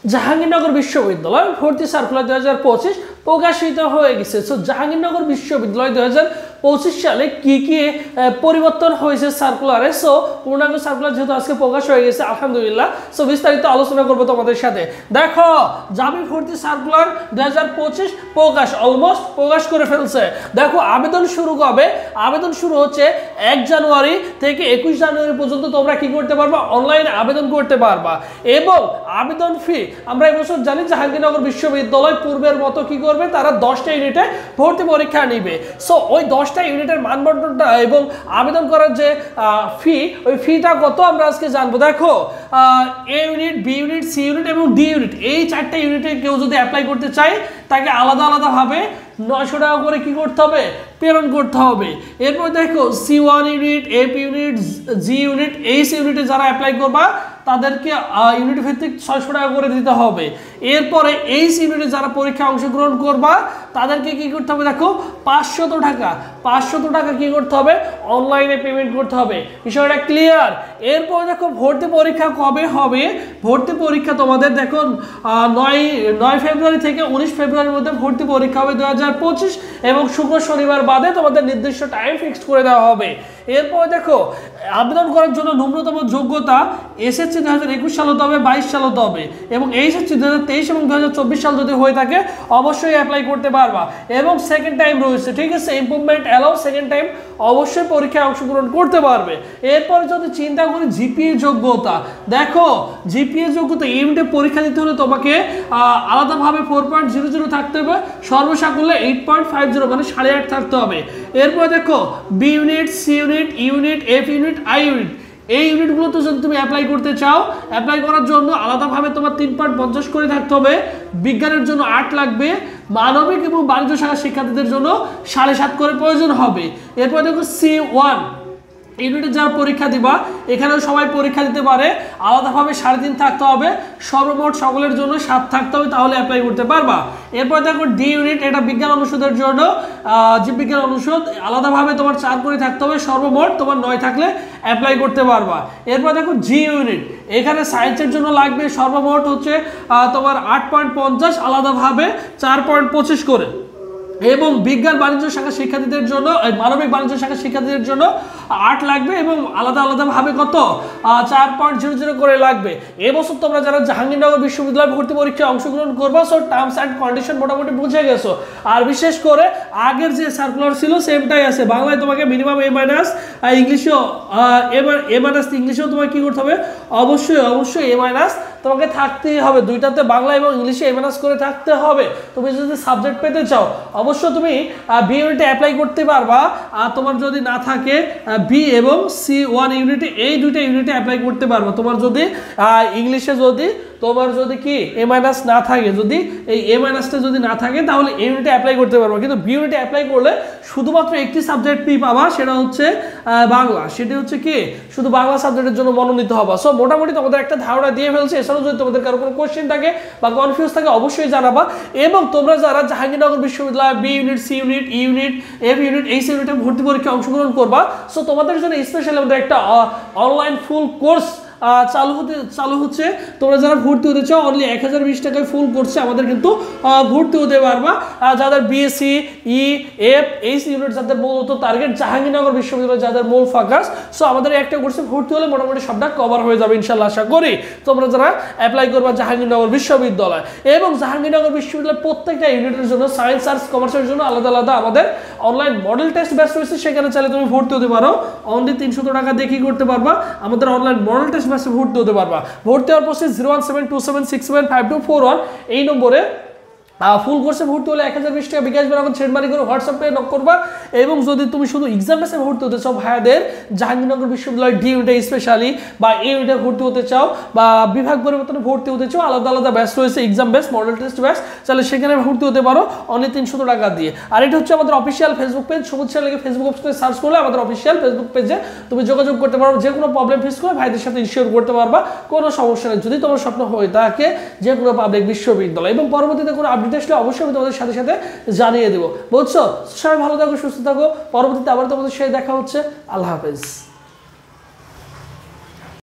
জাহাঙ্গীরনগর বিশ্ববিদ্যালয় ভর্তি সার্কুলার 2025 প্রকাশিত হয়ে গেছে। সো জাহাঙ্গীরনগর বিশ্ববিদ্যালয় 2025 সালে কি কি পরিবর্তন হয়েছে সার্কুলারে। সো পূর্ণাঙ্গ সার্কুলার যেহেতু আজকে প্রকাশ হয়ে গেছে আলহামদুলিল্লাহ, সো বিস্তারিত আলোচনা করবো তোমাদের সাথে। দেখো জামি ভর্তি সার্কুলার 2025 প্রকাশ অলমোস্ট প্রকাশ করে ফেলছে। দেখো আবেদন শুরু কবে? আবেদন শুরু হচ্ছে 1 জানুয়ারি থেকে 21 জানুয়ারি পর্যন্ত তোমরা কি করতে পারবা? অনলাইনে আবেদন করতে পারবা। এবং আবেদন ফি আমরা এবছর জানি জাহাঙ্গীরনগর বিশ্ববিদ্যালয় পূর্বের মতো কি করবে, তারা 10টা ইউনিটে ভর্তি পরীক্ষা নিবে। সো ওই 10টা ইউনিটের মানবন্টনটা এবং আবেদন করার যে ফি, ওই ফিটা কত আমরা আজকে জানবো। দেখো A unit, B unit, C unit এবং ডি ইউনিট, এই 4টা ইউনিটে কেউ যদি অ্যাপ্লাই করতে চায় তাকে আলাদা আলাদাভাবে 900 টাকা করে কি করতে হবে? প্রেরণ করতে হবে। এরপর দেখো C1 unit, F unit, G unit, H ইউনিটে যারা অ্যাপ্লাই করবা তাদেরকে ইউনিট ভিত্তিক 600 টাকা করে দিতে হবে। এরপরে এইচ ইউনিটে যারা পরীক্ষা অংশগ্রহণ করবা তাদেরকে কি করতে হবে? দেখো 500 টাকা কি করতে হবে? অনলাইনে পেমেন্ট করতে হবে। বিষয়টা ক্লিয়ার? এরপর দেখো ভর্তি পরীক্ষা কবে হবে? ভর্তি পরীক্ষা তোমাদের দেখো 9 ফেব্রুয়ারি থেকে 19 ফেব্রুয়ারির মধ্যে ভর্তি পরীক্ষা হবে 2025 এবং শুক্র শনিবার বাদে তোমাদের নির্দিষ্ট টাইম ফিক্সড করে দেওয়া হবে। এরপর দেখো আবেদন করার জন্য ন্যূনতম যোগ্যতা এসএসসি 2021 সাল হতে হবে, 22 সাল হতে হবে এবং এইচএসসি 2023 এবং 2024 সাল যদি হয়ে থাকে অবশ্যই অ্যাপ্লাই করতে পারবা। এবং সেকেন্ড টাইম রয়েছে, ঠিক আছে, ইমপ্রুভমেন্ট অ্যালাউ, সেকেন্ড টাইম অবশ্যই পরীক্ষায় অংশগ্রহণ করতে পারবে। এরপরে যদি চিন্তা করি জিপিএ যোগ্যতা, দেখো জিপিএ যোগ্যতা ইউনিটে পরীক্ষা দিতে হলে তোমাকে আলাদাভাবে 4.00 থাকতে হবে, সর্বসাকুল্যে 8.50 মানে 8.5 থাকতে হবে। এরপরে দেখো B unit, C unit, unit, F unit, I unit, এই ইউনিটগুলোতে যদি তুমি অ্যাপ্লাই করতে চাও, অ্যাপ্লাই করার জন্য আলাদাভাবে তোমার 3.50 করে থাকতে হবে। বিজ্ঞানের জন্য 8 লাগবে, মানবিক এবং বাণিজ্য শাখার শিক্ষার্থীদের জন্য 7.5 করে প্রয়োজন হবে। এরপর দেখো C1 ইউনিটে যারা পরীক্ষা দিবা, এখানেও সবাই পরীক্ষা দিতে পারে, আলাদাভাবে 3.5 থাকতে হবে, সর্বমোট সকলের জন্য 7 থাকতে হবে, তাহলে অ্যাপ্লাই করতে পারবা। এরপর দেখো ডি ইউনিট, এটা বিজ্ঞান অনুষদের জন্য, জীববিজ্ঞান অনুষদ, আলাদাভাবে তোমার 4 করে থাকতে হবে, সর্বমোট তোমার 9 থাকলে অ্যাপ্লাই করতে পারবা। এরপর দেখো জি ইউনিট, এখানে সায়েন্সের জন্য লাগবে সর্বমোট হচ্ছে তোমার 8.50, আলাদাভাবে 4.25 করে। এবং বিজ্ঞান বাণিজ্য শাখা শিক্ষার্থীদের জন্য, মানবিক বাণিজ্য শাখা শিক্ষার্থীদের জন্য 8 লাগবে এবং আলাদাভাবে কত 4.00 করে লাগবে। এবছর তোমরা যারা জাহাঙ্গীরনগর বিশ্ববিদ্যালয় ভর্তি পরীক্ষায় অংশগ্রহণ করবা, সো টার্মস অ্যান্ড কন্ডিশন মোটামুটি বুঝে গেছো। আর বিশেষ করে আগের যে সার্কুলার ছিল সেমটাই আছে। বাংলায় তোমাকে মিনিমাম A-, ইংলিশেও A- ইংলিশেও তোমাকে কি করতে হবে? অবশ্যই A- তোমাকে থাকতেই হবে, দুইটাতে বাংলা এবং ইংলিশে A- করে থাকতে হবে। তুমি যদি সাবজেক্ট পেতে চাও অবশ্য তুমি বি ইউনিটে অ্যাপ্লাই করতে পারবা। আর তোমার যদি না থাকে বি এবং C1 ইউনিটে, এই দুইটা ইউনিটে অ্যাপ্লাই করতে পারবা। তোমার যদি ইংলিশে তোমার যদি কি A- না থাকে, যদি এই A- যদি না থাকে তাহলে এই ইউনিটে অ্যাপ্লাই করতে পারবা। কিন্তু বি ইউনিটে অ্যাপ্লাই করলে শুধুমাত্র একটি সাবজেক্ট পি পাবা, সেটা হচ্ছে বাংলা। সেটি হচ্ছে কি শুধু বাংলা সাবজেক্টের জন্য মনোনীত হবা। সো মোটামুটি তোমাদের একটা ধারণা দিয়ে ফেলছে। এছাড়াও যদি তোমাদের কারো কোনো কোশ্চেন থাকে বা কনফিউজ থাকে অবশ্যই জানাবা। এবং তোমরা যারা জাহাঙ্গীরনগর বিশ্ববিদ্যালয় B unit, C unit, unit, F unit, H ইউনিটে ভর্তি পরীক্ষায় অংশগ্রহণ করবা, সো তোমাদের জন্য স্পেশালি আমাদের একটা অনলাইন ফুল কোর্স চালু হচ্ছে। তোমরা যারা ভর্তি হতে চাও অনলি 1020 টাকায় ফুল কোর্সে আমাদের কিন্তু ভর্তি হতে পারবা। যাদের বিএসসি, এফ, এইচ ইউনিট যাদের মূলত টার্গেট জাহাঙ্গীরনগর বিশ্ববিদ্যালয়, যাদের মূল ফোকাস, সো আমাদের একটা কোর্সে ভর্তি হলে মোটামুটি সবটা কভার হয়ে যাবে ইনশাল্লাহ। আশা করি তোমরা যারা অ্যাপ্লাই করবা জাহাঙ্গীরনগর বিশ্ববিদ্যালয়, এবং জাহাঙ্গীরনগর বিশ্ববিদ্যালয় প্রত্যেকটা ইউনিটের জন্য, সায়েন্স, আর্টস, কমার্সের জন্য আলাদা আমাদের অনলাইন মডেল টেস্ট ব্যাচ রয়েছে। সেখানে চাইলে তুমি ভর্তি হতে পারো। অনলি 300 টাকা দিয়ে কি করতে পারবা? আমাদের অনলাইন মডেল টেস্ট ব্যাচে ভর্তি হতে পারবা। ভর্তি হওয়ার প্রসেস 01727675241 এই নম্বরে ফুল কোর্সে ভর্তি হলে 1020 টাকা বিকাশ বের সেন্ড মানি করে হোয়াটসঅ্যাপে নক করবা। এবং যদি তুমি শুধু এক্সাম বেসে ভর্তি হতে চাও, ভাইয়াদের জাহাঙ্গীরনগর বিশ্ববিদ্যালয় ডি ইউনিটে স্পেশালি বা এ ইউনিটে ভর্তি হতে চাও বা বিভাগ পরিবর্তনে ভর্তি হতে চাও, আলাদা ব্যাচ রয়েছে, exam batch, model test batch, তাহলে সেখানে ভর্তি হতে পারো অনলি 300 টাকা দিয়ে। আর এটা হচ্ছে আমাদের অফিসিয়াল ফেসবুক পেজ, সবুজ ছেলে লিখে ফেসবুক অপশনে সার্চ করলে আমাদের অফিসিয়াল ফেসবুক পেজে তুমি যোগাযোগ করতে পারো। যে কোনো প্রবলেম ফেস করে ভাইদের সাথে ইনশিওর করতে পারবা, কোনো সমস্যা নেই। যদি তোমার স্বপ্ন হয়ে থাকে যে কোনো পাবলিক বিশ্ববিদ্যালয়, এবং পরবর্তীতে কোনো আপডেট আসলে অবশ্যই আমি তোমাদের সাথে জানিয়ে দেবো, বুঝছো? সবাই ভালো থাকো, সুস্থ থাকো। পরবর্তীতে আবার তোমাদের সাথে দেখা হচ্ছে। আল্লাহ হাফেজ।